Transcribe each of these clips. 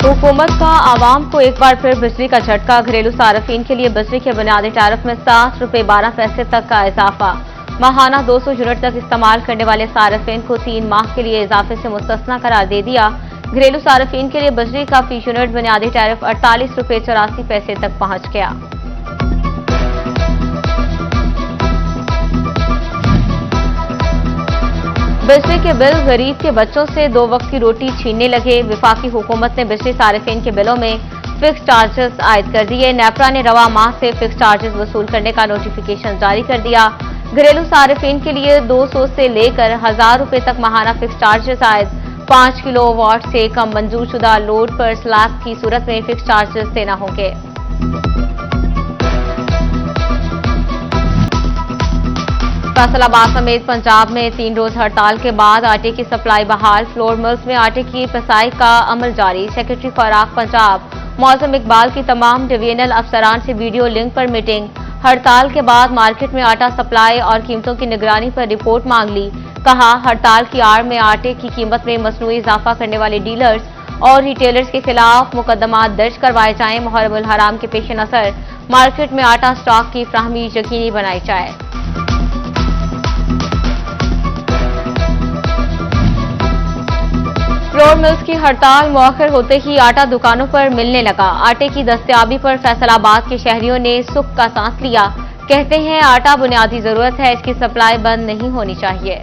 हुकूमत का आवाम को एक बार फिर बिजली का झटका। घरेलू सार्फिन के लिए बिजली के बुनियादी टैरिफ में 7 रुपये 12 पैसे तक का इजाफा। माहाना 200 यूनिट तक इस्तेमाल करने वाले सार्फिन को 3 माह के लिए इजाफे से मुस्तस्ना करार दे दिया। घरेलू सार्फिन के लिए बिजली का फी यूनिट बुनियादी टैरिफ 48 रुपये 84 पैसे तक पहुंच गया। बिजली के बिल गरीब के बच्चों से 2 वक्त की रोटी छीनने लगे। विफाकी हुकूमत ने बिजली सार्फिन के बिलों में फिक्स चार्जेस आयद कर दिए। नेपरा ने रवा माह से फिक्स चार्जेस वसूल करने का नोटिफिकेशन जारी कर दिया। घरेलू सार्फिन के लिए 200 से लेकर 1000 रुपये तक माहाना फिक्स चार्जेस आयद। 5 किलोवाट से कम मंजूरशुदा लोड पर स्लैब की सूरत में फिक्स चार्जेस देना होंगे। फैसलाबाद समेत पंजाब में 3 रोज हड़ताल के बाद आटे की सप्लाई बहाल। फ्लोर मिल्स में आटे की पिसाई का अमल जारी। सेक्रेटरी खुराक पंजाब मौसम इकबाल की तमाम डिवीजनल अफसरान से वीडियो लिंक पर मीटिंग। हड़ताल के बाद मार्केट में आटा सप्लाई और कीमतों की निगरानी पर रिपोर्ट मांग ली। कहा, हड़ताल की आड़ में आटे की कीमत में मसनूई इजाफा करने वाले डीलर्स और रिटेलर्स के खिलाफ मुकदमा दर्ज करवाए जाएं। मुहर्रम उल हराम के पेश नजर मार्केट में आटा स्टॉक की फ्राहमी यकीनी बनाई जाए। फ्लोर मिल्स की हड़ताल मौखर होते ही आटा दुकानों पर मिलने लगा। आटे की दस्तयाबी पर फैसलाबाद के शहरियों ने सुख का सांस लिया। कहते हैं, आटा बुनियादी जरूरत है, इसकी सप्लाई बंद नहीं होनी चाहिए।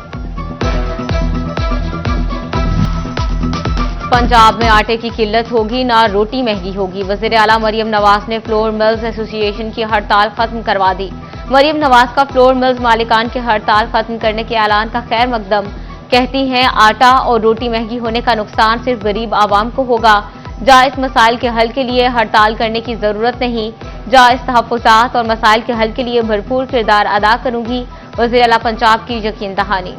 पंजाब में आटे की किल्लत होगी ना रोटी महंगी होगी। वजीर आला मरियम नवाज ने फ्लोर मिल्स एसोसिएशन की हड़ताल खत्म करवा दी। मरियम नवाज का फ्लोर मिल्स मालिकान की हड़ताल खत्म करने के ऐलान का खैर मकदम। कहती हैं, आटा और रोटी महंगी होने का नुकसान सिर्फ गरीब आवाम को होगा। जायज मसाइल के हल के लिए हड़ताल करने की जरूरत नहीं। जायज तहफ्फुज़ात और मसाइल के हल के लिए भरपूर किरदार अदा करूंगी। वज़ीर आला पंजाब की यकीन दहानी।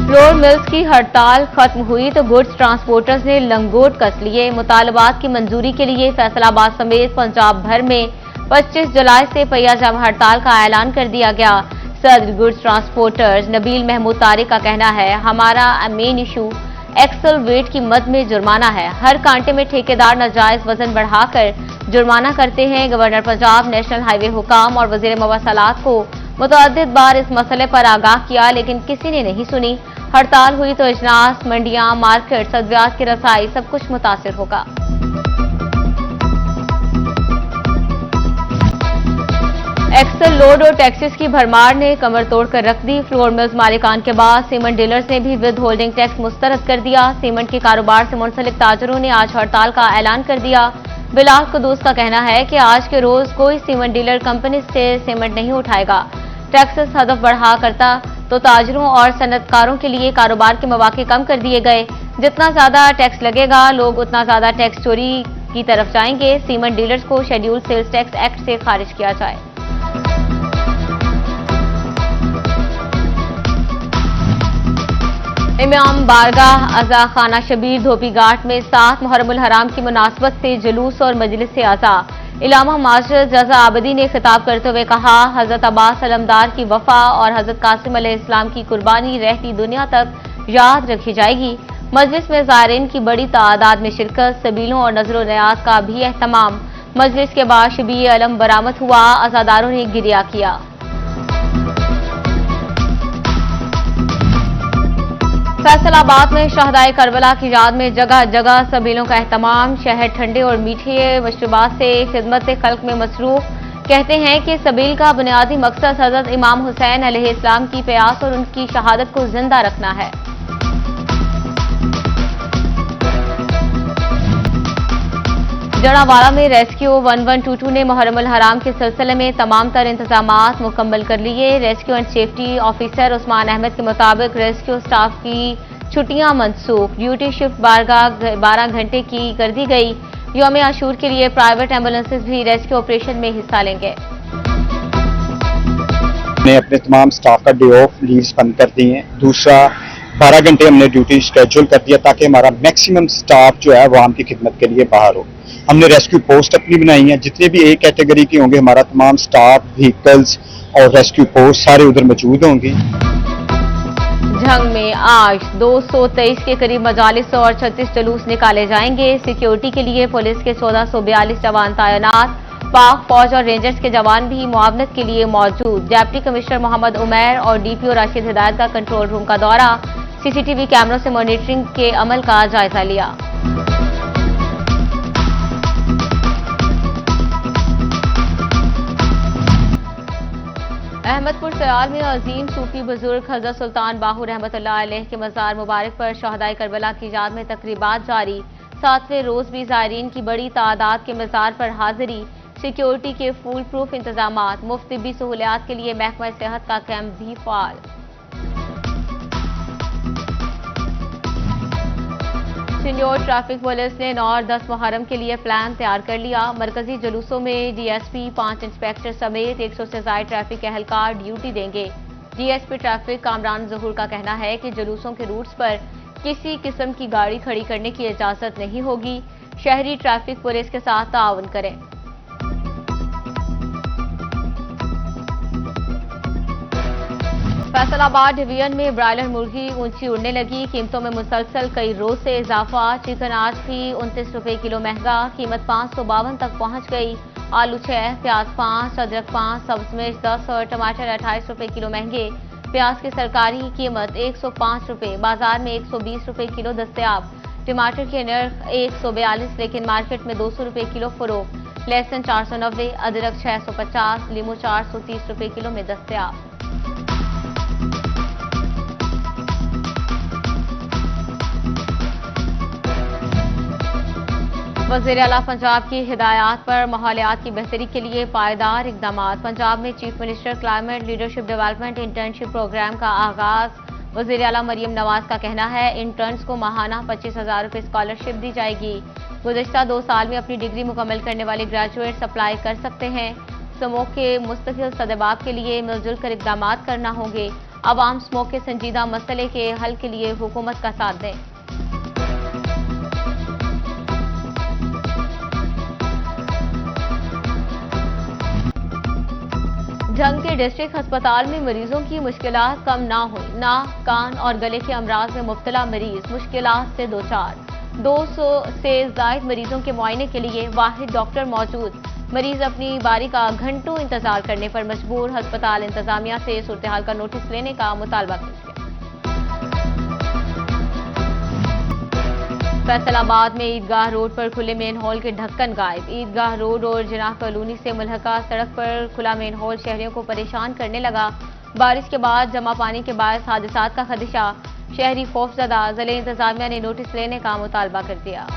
फ्लोर मिल्स की हड़ताल खत्म हुई तो गुड्स ट्रांसपोर्टर्स ने लंगोट कस लिए। मुतालबात की मंजूरी के लिए फैसलाबाद समेत पंजाब भर में 25 जुलाई से पहिया जम हड़ताल का ऐलान कर दिया गया। सदर गुड्स ट्रांसपोर्टर्स नबील महमूद तारिक का कहना है, हमारा मेन इशू एक्सल वेट की मद में जुर्माना है। हर कांटे में ठेकेदार नाजायज वजन बढ़ाकर जुर्माना करते हैं। गवर्नर पंजाब, नेशनल हाईवे हुकाम और वजीर मवासलात को मुतअद्दिद बार इस मसले पर आगाह किया, लेकिन किसी ने नहीं सुनी। हड़ताल हुई तो इजलास, मंडियां, मार्केट, अद्वियात की रसाई सब कुछ मुतासिर होगा। एक्सल लोड और टैक्सेस की भरमार ने कमर तोड़कर रख दी। फ्लोर मिल्स मालिकान के बाद सीमेंट डीलर्स ने भी विद होल्डिंग टैक्स मुस्तरद कर दिया। सीमेंट के कारोबार से मुंसलिक ताजरों ने आज हड़ताल का ऐलान कर दिया। बिलाल कुदूस का कहना है कि आज के रोज कोई सीमेंट डीलर कंपनी से सीमेंट नहीं उठाएगा। टैक्सेस हदफ बढ़ा करता तो ताजरों और सनतकारों के लिए कारोबार के मौके कम कर दिए गए। जितना ज्यादा टैक्स लगेगा, लोग उतना ज्यादा टैक्स चोरी की तरफ जाएंगे। सीमेंट डीलर्स को शेड्यूल सेल्स टैक्स एक्ट से खारिज किया जाए। इमाम बारगाह अज़ा खाना शबीर धोबी घाट में 7 मुहर्रम उल हराम की मुनासबत से जुलूस और मजलिस अज़ा। इलामा माजिद रज़ा आबदी ने खिताब करते हुए कहा, हजरत अब्बास अलमदार की वफा और हजरत कासिम अलैहिस्सलाम की कुर्बानी रहती दुनिया तक याद रखी जाएगी। मजलिस में ज़ायरीन की बड़ी तादाद में शिरकत, सबीलों और नजर न्याज का भी एहतमाम। मजलिस के बाद शबीर अलम बरामद हुआ, अज़ादारों ने गिरिया किया। फैसलाबाद में शहदाए करबला की याद में जगह जगह सबीलों का एहतमाम। शहर ठंडे और मीठे मशरूबात से खिदमत खल्क में मसरूफ। कहते हैं कि सबील का बुनियादी मकसद हजरत इमाम हुसैन अलैहिस्सलाम की प्यास और उनकी शहादत को जिंदा रखना है। जड़ावाला में रेस्क्यू 1122 ने मुहर्रम उल हराम के सिलसिले में तमाम तर इंतजामात मुकम्मल कर लिए। Rescue and safety officer Usman Ahmad के मुताबिक रेस्क्यू स्टाफ की छुट्टियां मनसूख। ड्यूटी शिफ्ट 12 घंटे की कर दी गई। यौम आशूर के लिए प्राइवेट एम्बुलेंसेज भी रेस्क्यू ऑपरेशन में हिस्सा लेंगे। हमने अपने तमाम स्टाफ का डे ऑफ लीव्स बंद कर दी हैं। दूसरा, 12 घंटे हमने ड्यूटी शेड्यूल कर दिया ताकि हमारा मैक्सिमम स्टाफ जो है वो आम की खिदमत के लिए बाहर हो। हमने रेस्क्यू पोस्ट अपनी बनाई है। जितने भी एक कैटेगरी के होंगे, हमारा तमाम स्टाफ, व्हीकल्स और रेस्क्यू पोस्ट सारे उधर मौजूद होंगी। झंग में आज 223 के करीब मजालिस और 36 जुलूस निकाले जाएंगे। सिक्योरिटी के लिए पुलिस के 1442 जवान तैनात, पाक फौज और रेंजर्स के जवान भी मुआवनत के लिए मौजूद। डिप्टी कमिश्नर मोहम्मद उमैर और डीपीओ राशिद हिदायत का कंट्रोल रूम का दौरा, सीसीटीवी कैमरों से मॉनिटरिंग के अमल का जायजा लिया। अहमदपुर सयाल में अजीम सूफी बुजुर्ग हजरत सुल्तान बाहू रहमतुल्लाह अलैह के मज़ार मुबारक पर शहदाए करबला की याद में तकरीबात जारी। 7वें रोज भी ज़ायरीन की बड़ी तादाद के मज़ार पर हाजिरी। सिक्योरिटी के फुल प्रूफ इंतजामात, मुफ्त तिब्बी सहूलियात के लिए महकमा सेहत का कैंप भी फाल। सिन्योर ट्रैफिक पुलिस ने 9 और 10 मुहर्रम के लिए प्लान तैयार कर लिया। मरकजी जुलूसों में डीएसपी, 5 इंस्पेक्टर समेत 100 से ज्यादा ट्रैफिक एहलकार ड्यूटी देंगे। डीएसपी ट्रैफिक कामरान ज़हूर का कहना है कि जुलूसों के रूट्स पर किसी किस्म की गाड़ी खड़ी करने की इजाजत नहीं होगी। शहरी ट्रैफिक पुलिस के साथ ताउन करें। फैसलाबाद डिवीजन में ब्रायलर मुर्गी ऊंची उड़ने लगी। कीमतों में मुसलसल कई रोज से इजाफा। चिकन आज भी 29 रुपए किलो महंगा, कीमत 552 तक पहुंच गई। आलू 6, प्याज 5, अदरक 5, सब्ज मिर्च 10 और टमाटर 28 रुपए किलो महंगे। प्याज की सरकारी कीमत 105 रुपए, बाजार में 120 रुपए किलो दस्तयाब। टमाटर के नर्ख 142, लेकिन मार्केट में 200 रुपए किलो फरोख्त। लहसुन 490, अदरक 650, लीमू 430 रुपए किलो में दस्तयाब। वज़ीर आला पंजाब की हिदायत पर माहौलियात की बेहतरी के लिए पायदार इकदाम। पंजाब में chief minister climate leadership development internship program का आगाज। वज़ीर आला मरियम नवाज का कहना है इंटर्न्स को माहाना 25,000 रुपए स्कॉलरशिप दी जाएगी। गुज़श्ता 2 साल में अपनी डिग्री मुकम्मल करने वाले ग्रेजुएट्स अप्लाई कर सकते हैं। स्मोक के मुस्तकिल सदबाब के लिए मिलजुल कर इकदाम करना होंगे। अवाम स्मोक के संजीदा मसले के हल के लिए हुकूमत का साथ दें। झंग के डिस्ट्रिक्ट अस्पताल में मरीजों की मुश्किलात कम ना हुई। नाक, कान और गले के अमराज में मुब्तला मरीज मुश्किलात से 200 से ज्यादा मरीजों के मुआयने के लिए वाहिद डॉक्टर मौजूद। मरीज अपनी बारी का घंटों इंतजार करने पर मजबूर। अस्पताल इंतजामिया से सूरत हाल का नोटिस लेने का मुतालबा किया। फैसलाबाद में ईदगाह रोड पर खुले मेन हॉल के ढक्कन गायब। ईदगाह रोड और जिनाह कॉलोनी से मुल्हका सड़क पर खुला मेन हॉल शहरियों को परेशान करने लगा। बारिश के बाद जमा पानी के बायस हादसात का खदशा। शहरी खौफजदा। जिले इंतजामिया ने नोटिस लेने का मुतालबा कर दिया।